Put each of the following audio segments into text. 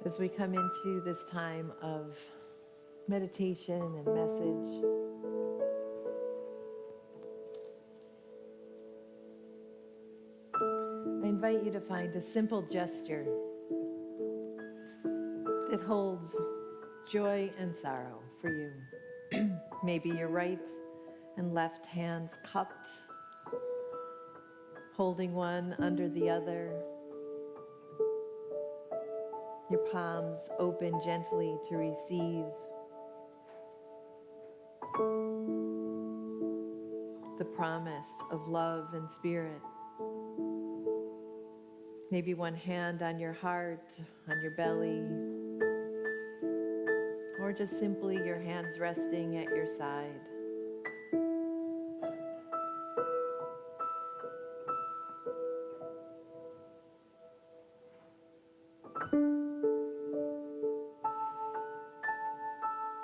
As we come into this time of meditation and message, I invite you to find a simple gesture that holds joy and sorrow for you. Maybe your right and left hands cupped, holding one under the other. Your palms open gently to receive the promise of love and spirit. Maybe one hand on your heart, on your belly, or just simply your hands resting at your side.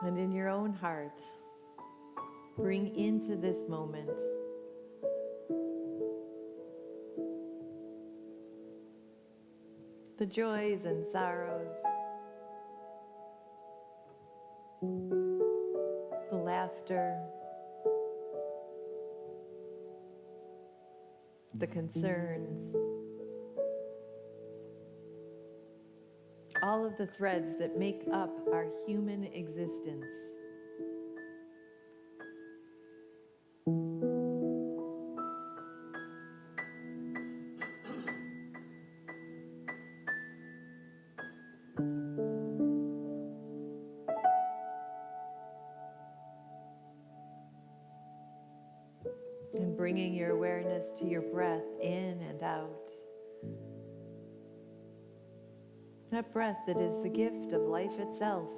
And in your own heart, bring into this moment the joys and sorrows, the laughter, the concerns, all of the threads that make up our human existence. And bringing your awareness to your breath in and out. That breath that is the gift of life itself.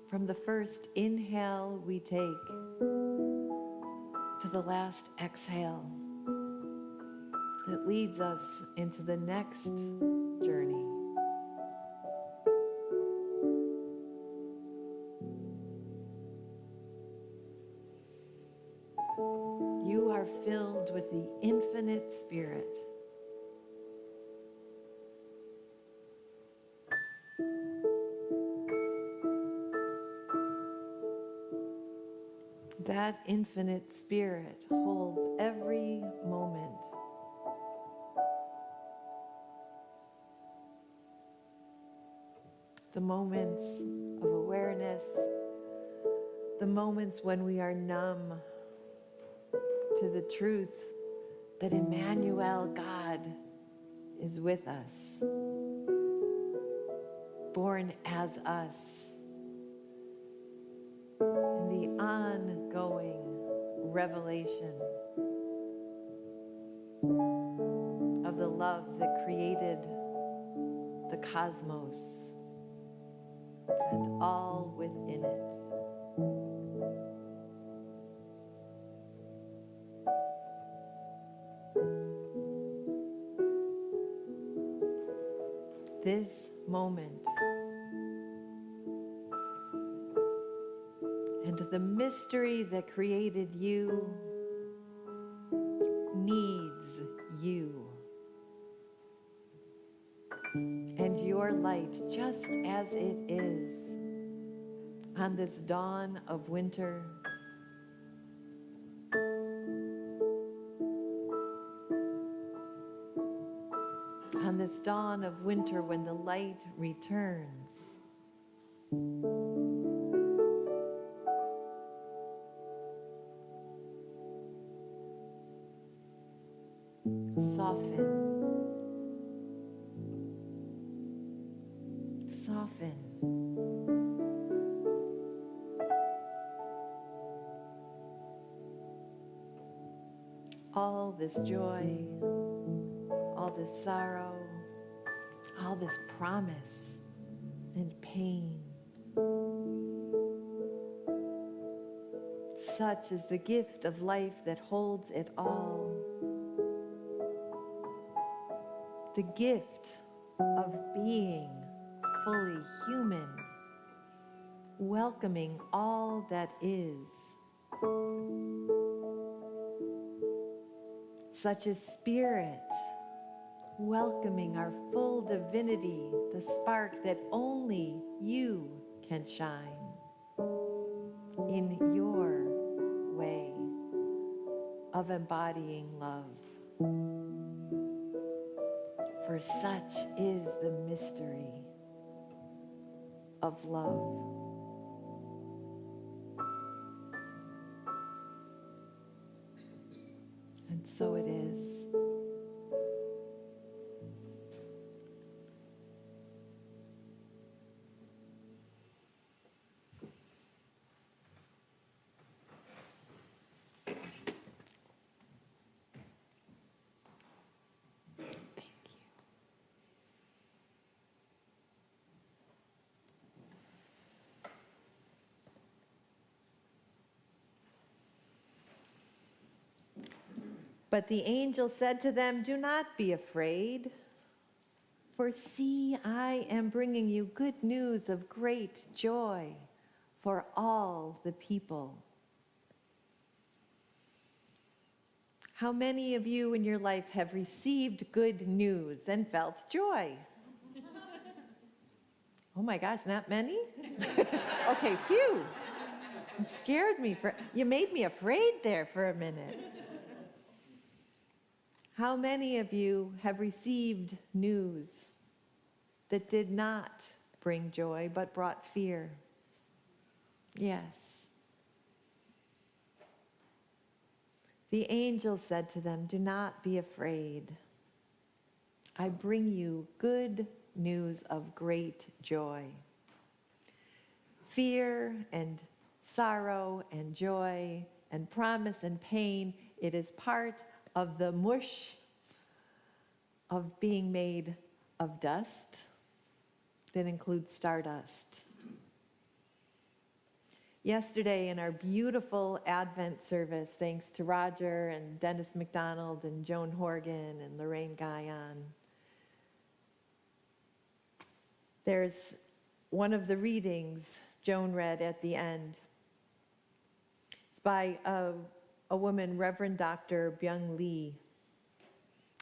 From the first inhale we take to the last exhale that leads us into the next journey. You are filled with the infinite spirit. That infinite spirit holds every moment. The moments of awareness, the moments when we are numb to the truth that Emmanuel, God, is with us, born as us, and the ongoing revelation of the love that created the cosmos and all within it. This moment and the mystery that created you needs you and your light just as it is on this dawn of winter. On this dawn of winter when the light returns. Soften. All this joy, all this sorrow, all this promise and pain. Such is the gift of life that holds it all. The gift of being fully human, welcoming all that is. Such is spirit, welcoming our full divinity, the spark that only you can shine in your way of embodying love. For such is the mystery of love. And so it is. But the angel said to them, "Do not be afraid, for see, I am bringing you good news of great joy for all the people." How many of you in your life have received good news and felt joy? Oh my gosh, not many? Okay, phew. It scared me. You made me afraid there for a minute. How many of you have received news that did not bring joy but brought fear? Yes. The angel said to them, "Do not be afraid. I bring you good news of great joy." Fear and sorrow and joy and promise and pain, it is part of the mush of being made of dust that includes stardust. Yesterday in our beautiful Advent service, thanks to Roger and Dennis McDonald and Joan Horgan and Lorraine Guyon, there's one of the readings Joan read at the end. It's by a woman, Reverend Dr. Byung Lee,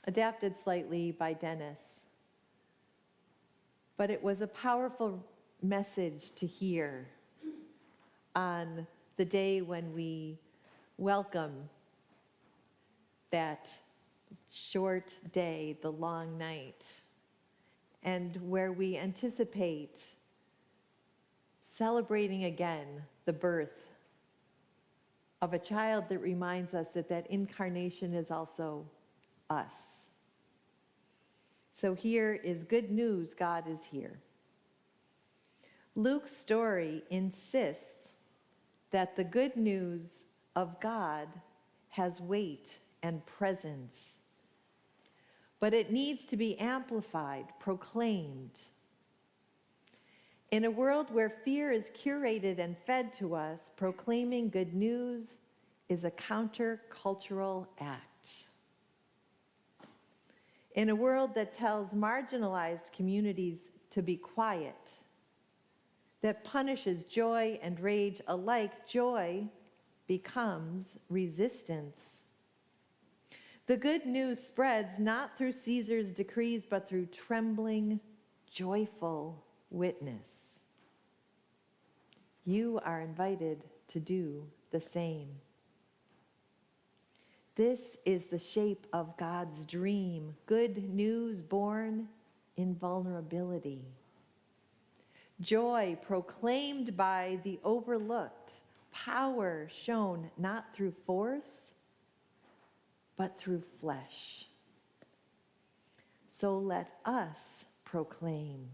adapted slightly by Dennis. But it was a powerful message to hear on the day when we welcome that short day, the long night, and where we anticipate celebrating again the birth of a child that reminds us that that incarnation is also us. So here is good news: God is here. Luke's story insists that the good news of God has weight and presence, but it needs to be amplified, proclaimed. In a world where fear is curated and fed to us, proclaiming good news is a countercultural act. In a world that tells marginalized communities to be quiet, that punishes joy and rage alike, joy becomes resistance. The good news spreads not through Caesar's decrees, but through trembling, joyful witness. You are invited to do the same. This is the shape of God's dream, good news born in vulnerability. Joy proclaimed by the overlooked, power shown not through force, but through flesh. So let us proclaim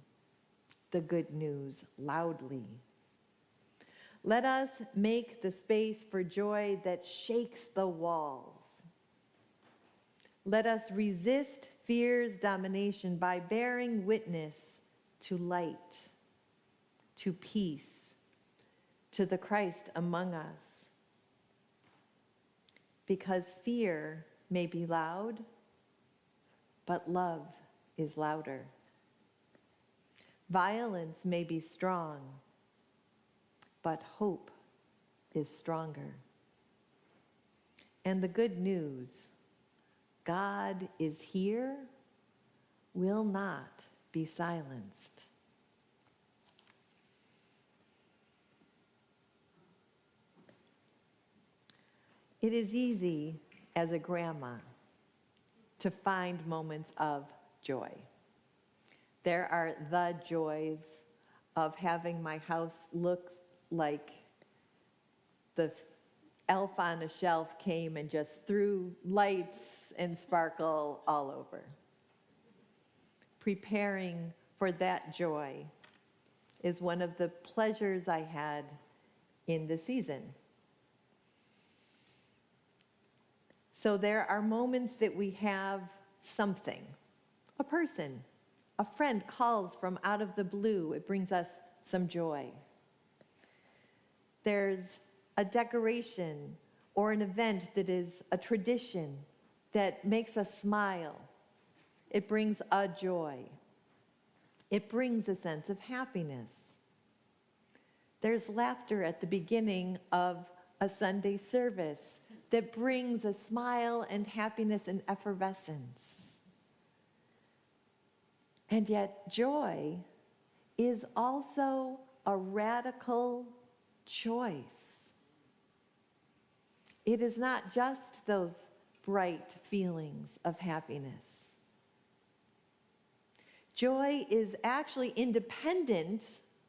the good news loudly. Let us make the space for joy that shakes the walls. Let us resist fear's domination by bearing witness to light, to peace, to the Christ among us. Because fear may be loud, but love is louder. Violence may be strong, but hope is stronger. And the good news: God is here will not be silenced. It is easy as a grandma to find moments of joy. There are the joys of having my house look like the elf on a shelf came and just threw lights and sparkle all over. Preparing for that joy is one of the pleasures I had in the season. So there are moments that we have something, a person, a friend calls from out of the blue. It brings us some joy. There's a decoration or an event that is a tradition that makes us smile. It brings a joy. It brings a sense of happiness. There's laughter at the beginning of a Sunday service that brings a smile and happiness and effervescence. And yet joy is also a radical choice. It is not just those bright feelings of happiness. Joy is actually independent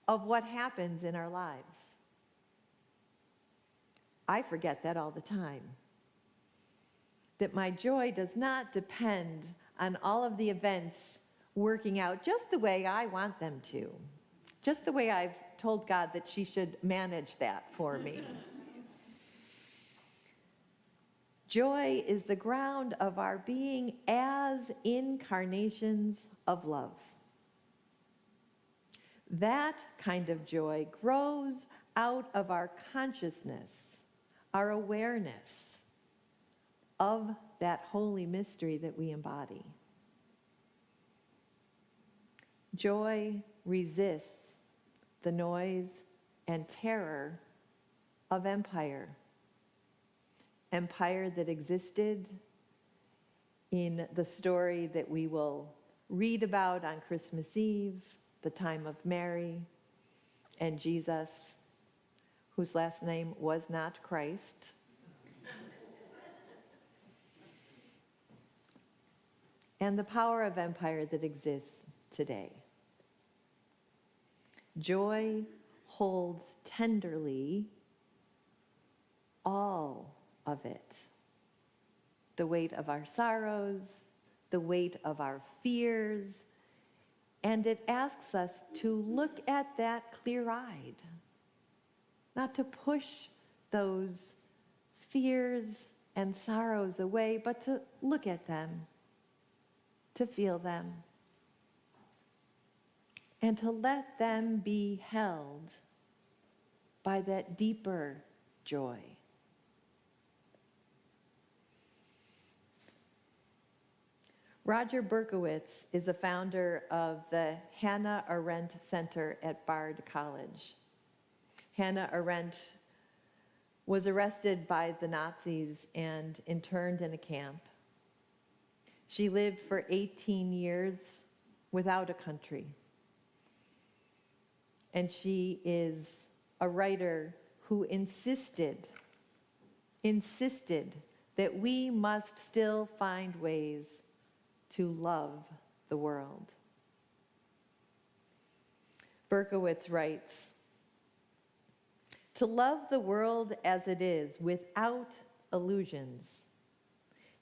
of what happens in our lives. I forget that all the time. That my joy does not depend on all of the events working out just the way I want them to. Just the way I've told God that she should manage that for me. Joy is the ground of our being as incarnations of love. That kind of joy grows out of our consciousness, our awareness of that holy mystery that we embody. Joy resists the noise and terror of empire. Empire that existed in the story that we will read about on Christmas Eve, the time of Mary and Jesus, whose last name was not Christ. And the power of empire that exists today. Joy holds tenderly all of it. The weight of our sorrows, the weight of our fears, and it asks us to look at that clear-eyed, not to push those fears and sorrows away, but to look at them, to feel them, and to let them be held by that deeper joy. Roger Berkowitz is the founder of the Hannah Arendt Center at Bard College. Hannah Arendt was arrested by the Nazis and interned in a camp. She lived for 18 years without a country. And she is a writer who insisted that we must still find ways to love the world. Berkowitz writes, "To love the world as it is without illusions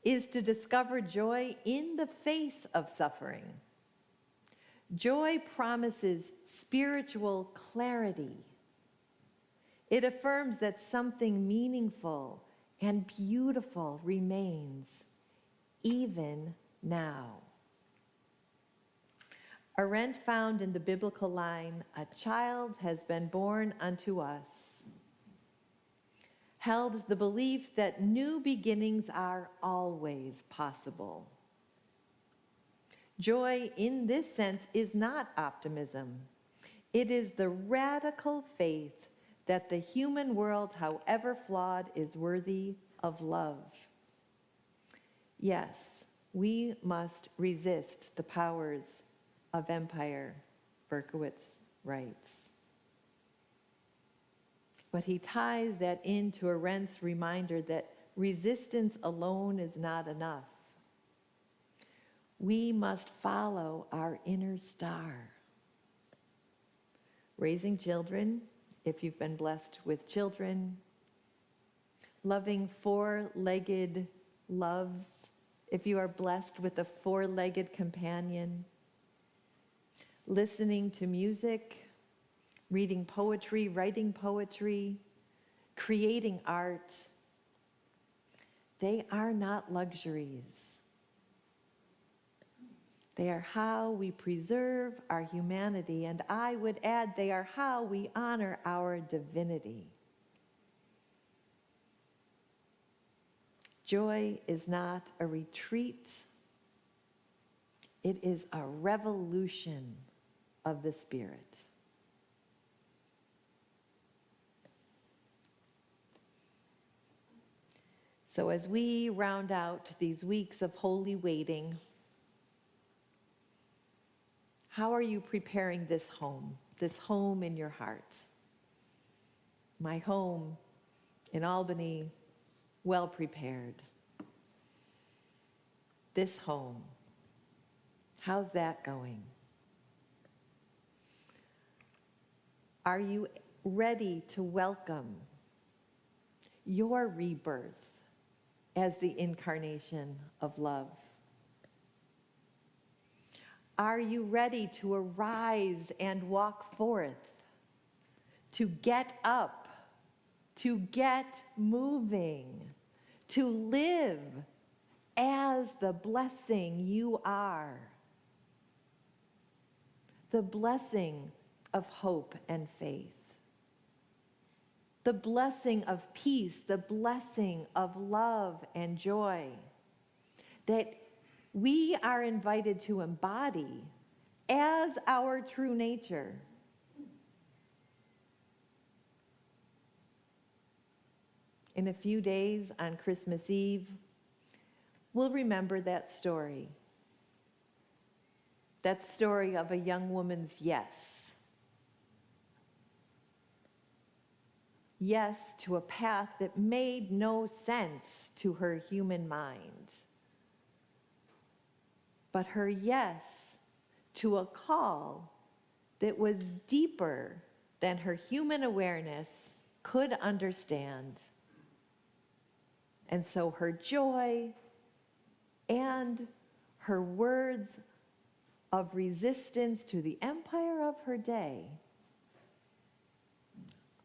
is to discover joy in the face of suffering. Joy promises spiritual clarity. It affirms that something meaningful and beautiful remains, even now." Arendt found in the biblical line, "A child has been born unto us," held the belief that new beginnings are always possible. Joy in this sense is not optimism. It is the radical faith that the human world, however flawed, is worthy of love. Yes, We must resist the powers of empire, Berkowitz writes. But he ties that into Arendt's reminder that resistance alone is not enough. We must follow our inner star. Raising children, if you've been blessed with children, loving four-legged loves, if you are blessed with a four-legged companion, listening to music, reading poetry, writing poetry, creating art, they are not luxuries. They are how we preserve our humanity, and I would add, they are how we honor our divinity. Joy is not a retreat. It is a revolution of the Spirit. So as we round out these weeks of holy waiting, how are you preparing this home in your heart? My home in Albany, well prepared. This home, how's that going? Are you ready to welcome your rebirth as the incarnation of love? Are you ready to arise and walk forth, to get up, to get moving, to live as the blessing you are? The blessing of hope and faith. The blessing of peace, the blessing of love and joy that we are invited to embody as our true nature. In a few days on Christmas Eve, we'll remember that story. That story of a young woman's yes. Yes to a path that made no sense to her human mind. But her yes to a call that was deeper than her human awareness could understand. And so her joy and her words of resistance to the empire of her day.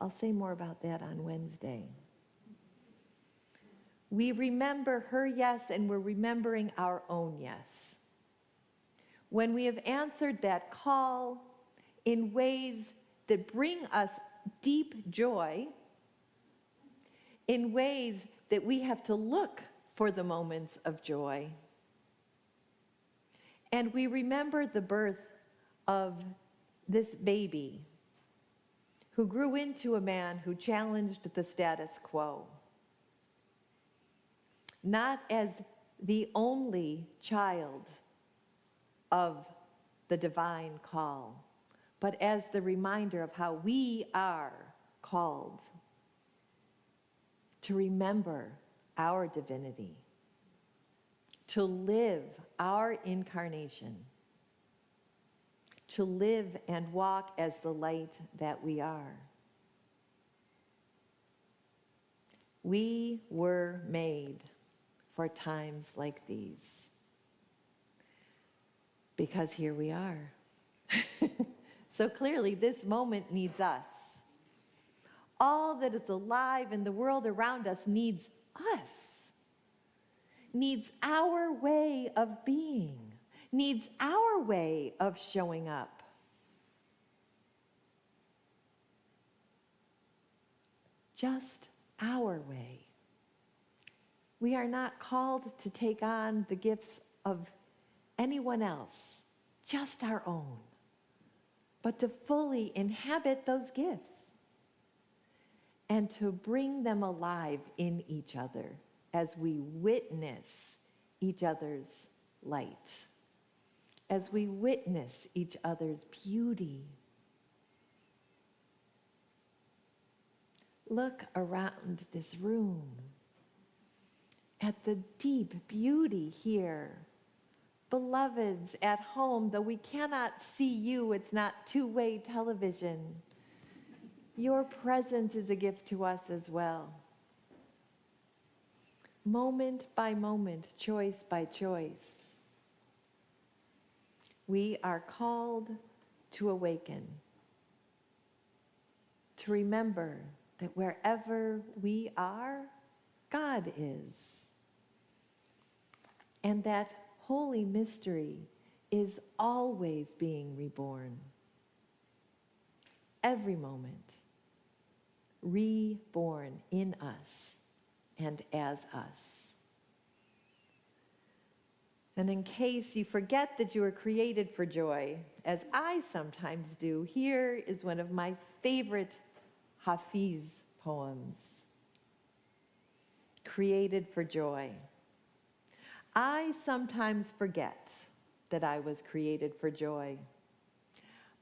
I'll say more about that on Wednesday. We remember her yes, and we're remembering our own yes. When we have answered that call in ways that bring us deep joy, in ways that we have to look for the moments of joy, and we remember the birth of this baby who grew into a man who challenged the status quo, not as the only child of the divine call, but as the reminder of how we are called to remember our divinity, to live our incarnation, to live and walk as the light that we are. We were made for times like these. Because here we are. So clearly this moment needs us. All that is alive in the world around us needs us. Needs our way of being. Needs our way of showing up. Just our way. We are not called to take on the gifts of anyone else, just our own, but to fully inhabit those gifts and to bring them alive in each other as we witness each other's light, as we witness each other's beauty. Look around this room at the deep beauty here. Beloveds at home, though we cannot see you, it's not two-way television. Your presence is a gift to us as well. Moment by moment, choice by choice, we are called to awaken, to remember that wherever we are, God is. And that holy mystery is always being reborn. Every moment, reborn in us and as us. And in case you forget that you were created for joy, as I sometimes do, here is one of my favorite Hafiz poems, Created for Joy. I sometimes forget that I was created for joy.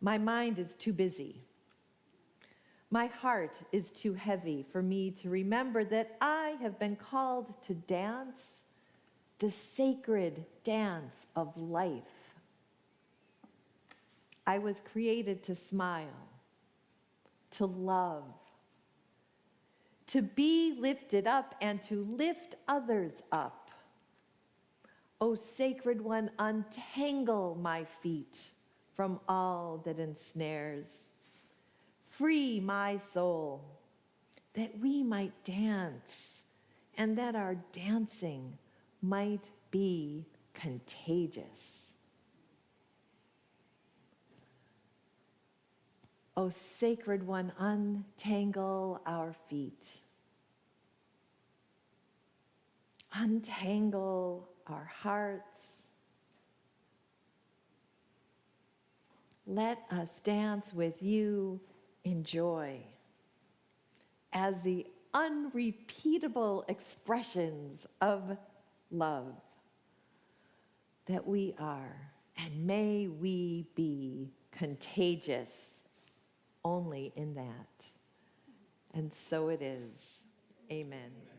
My mind is too busy. My heart is too heavy for me to remember that I have been called to dance the sacred dance of life. I was created to smile, to love, to be lifted up and to lift others up. O sacred one, untangle my feet from all that ensnares. Free my soul, that we might dance, and that our dancing might be contagious. O sacred one, untangle our feet. Untangle our hearts. Let us dance with you in joy as the unrepeatable expressions of love that we are, and may we be contagious only in that. And so it is. Amen.